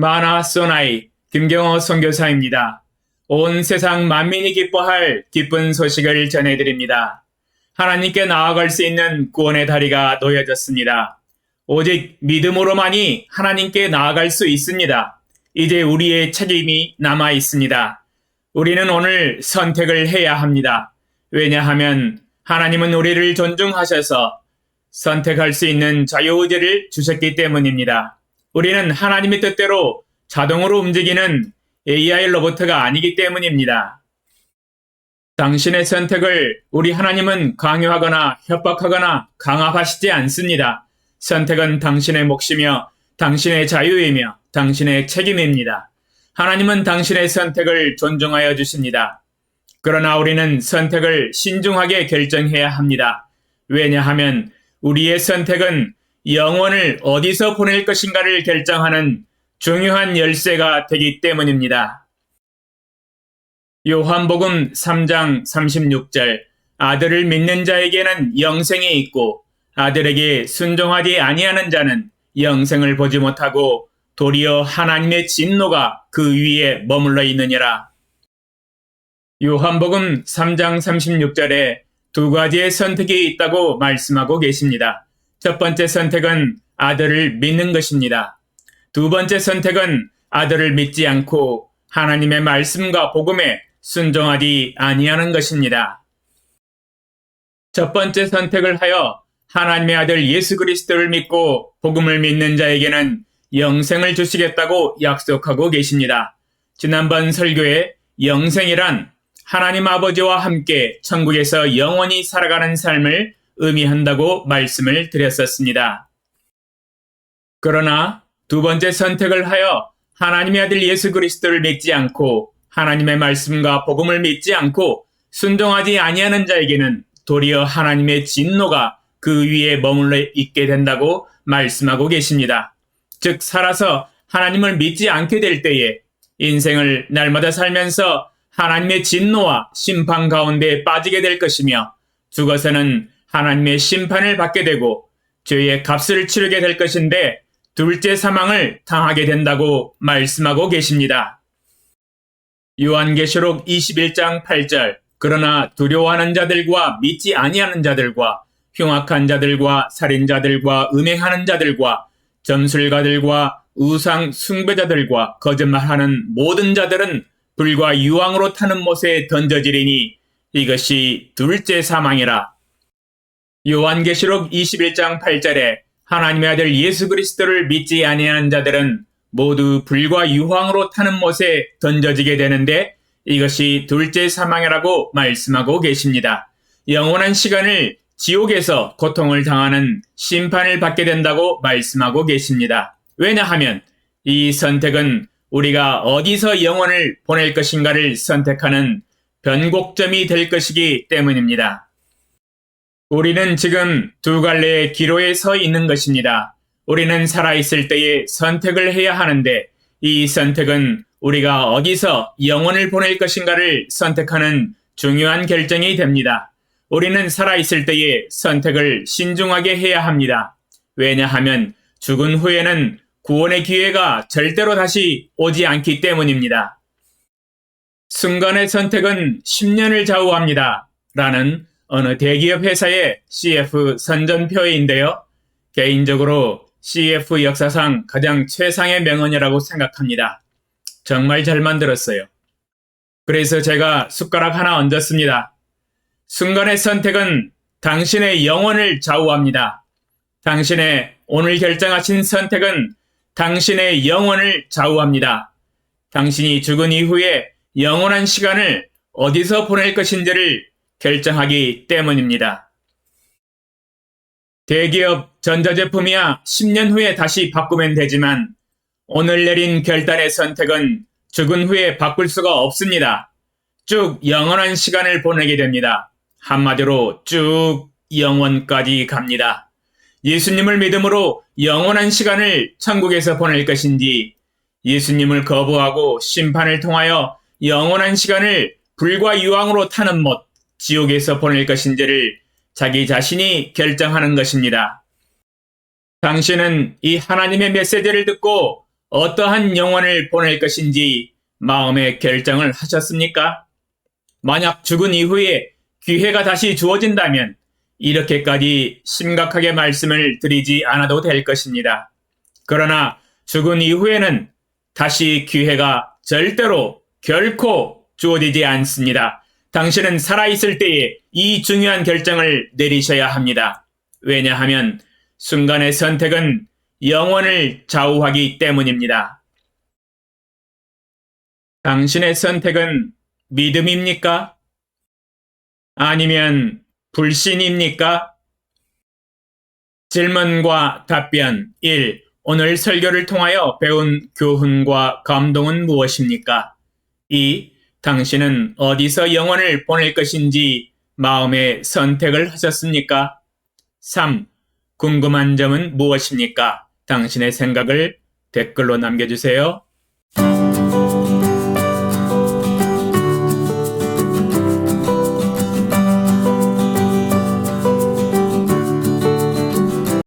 마나소나이 김경호 선교사입니다. 온 세상 만민이 기뻐할 기쁜 소식을 전해드립니다. 하나님께 나아갈 수 있는 구원의 다리가 놓여졌습니다. 오직 믿음으로만이 하나님께 나아갈 수 있습니다. 이제 우리의 책임이 남아 있습니다. 우리는 오늘 선택을 해야 합니다. 왜냐하면 하나님은 우리를 존중하셔서 선택할 수 있는 자유의지를 주셨기 때문입니다. 우리는 하나님의 뜻대로 자동으로 움직이는 AI 로봇가 아니기 때문입니다. 당신의 선택을 우리 하나님은 강요하거나 협박하거나 강압하시지 않습니다. 선택은 당신의 몫이며 당신의 자유이며 당신의 책임입니다. 하나님은 당신의 선택을 존중하여 주십니다. 그러나 우리는 선택을 신중하게 결정해야 합니다. 왜냐하면 우리의 선택은 영혼을 어디서 보낼 것인가를 결정하는 중요한 열쇠가 되기 때문입니다. 요한복음 3장 36절 아들을 믿는 자에게는 영생이 있고 아들에게 순종하지 아니하는 자는 영생을 보지 못하고 도리어 하나님의 진노가 그 위에 머물러 있느니라. 요한복음 3장 36절에 두 가지의 선택이 있다고 말씀하고 계십니다. 첫 번째 선택은 아들을 믿는 것입니다. 두 번째 선택은 아들을 믿지 않고 하나님의 말씀과 복음에 순종하지 아니하는 것입니다. 첫 번째 선택을 하여 하나님의 아들 예수 그리스도를 믿고 복음을 믿는 자에게는 영생을 주시겠다고 약속하고 계십니다. 지난번 설교에 영생이란 하나님 아버지와 함께 천국에서 영원히 살아가는 삶을 의미한다고 말씀을 드렸었습니다. 그러나 두 번째 선택을 하여 하나님의 아들 예수 그리스도를 믿지 않고 하나님의 말씀과 복음을 믿지 않고 순종하지 아니하는 자에게는 도리어 하나님의 진노가 그 위에 머물러 있게 된다고 말씀하고 계십니다. 즉 살아서 하나님을 믿지 않게 될 때에 인생을 날마다 살면서 하나님의 진노와 심판 가운데 빠지게 될 것이며 죽어서는 하나님의 심판을 받게 되고 죄의 값을 치르게 될 것인데 둘째 사망을 당하게 된다고 말씀하고 계십니다. 요한계시록 21장 8절 그러나 두려워하는 자들과 믿지 아니하는 자들과 흉악한 자들과 살인자들과 음행하는 자들과 점술가들과 우상 숭배자들과 거짓말하는 모든 자들은 불과 유황으로 타는 못에 던져지리니 이것이 둘째 사망이라. 요한계시록 21장 8절에 하나님의 아들 예수 그리스도를 믿지 아니하는 자들은 모두 불과 유황으로 타는 못에 던져지게 되는데 이것이 둘째 사망이라고 말씀하고 계십니다. 영원한 시간을 지옥에서 고통을 당하는 심판을 받게 된다고 말씀하고 계십니다. 왜냐하면 이 선택은 우리가 어디서 영혼을 보낼 것인가를 선택하는 변곡점이 될 것이기 때문입니다. 우리는 지금 두 갈래의 기로에 서 있는 것입니다. 우리는 살아있을 때에 선택을 해야 하는데 이 선택은 우리가 어디서 영혼을 보낼 것인가를 선택하는 중요한 결정이 됩니다. 우리는 살아있을 때에 선택을 신중하게 해야 합니다. 왜냐하면 죽은 후에는 구원의 기회가 절대로 다시 오지 않기 때문입니다. 순간의 선택은 10년을 좌우합니다. 라는 어느 대기업 회사의 CF 선전표인데요. 개인적으로 CF 역사상 가장 최상의 명언이라고 생각합니다. 정말 잘 만들었어요. 그래서 제가 숟가락 하나 얹었습니다. 순간의 선택은 당신의 영혼을 좌우합니다. 당신의 오늘 결정하신 선택은 당신의 영혼을 좌우합니다. 당신이 죽은 이후에 영원한 시간을 어디서 보낼 것인지를 결정하기 때문입니다. 대기업 전자제품이야 10년 후에 다시 바꾸면 되지만 오늘 내린 결단의 선택은 죽은 후에 바꿀 수가 없습니다. 쭉 영원한 시간을 보내게 됩니다. 한마디로 쭉 영원까지 갑니다. 예수님을 믿음으로 영원한 시간을 천국에서 보낼 것인지 예수님을 거부하고 심판을 통하여 영원한 시간을 불과 유황으로 타는 못, 지옥에서 보낼 것인지를 자기 자신이 결정하는 것입니다. 당신은 이 하나님의 메시지를 듣고 어떠한 영혼을 보낼 것인지 마음의 결정을 하셨습니까? 만약 죽은 이후에 기회가 다시 주어진다면 이렇게까지 심각하게 말씀을 드리지 않아도 될 것입니다. 그러나 죽은 이후에는 다시 기회가 절대로 결코 주어지지 않습니다. 당신은 살아있을 때에 이 중요한 결정을 내리셔야 합니다. 왜냐하면 순간의 선택은 영혼을 좌우하기 때문입니다. 당신의 선택은 믿음입니까? 아니면 불신입니까? 질문과 답변 1. 오늘 설교를 통하여 배운 교훈과 감동은 무엇입니까? 2. 당신은 어디서 영혼을 보낼 것인지 마음의 선택을 하셨습니까? 3. 궁금한 점은 무엇입니까? 당신의 생각을 댓글로 남겨주세요.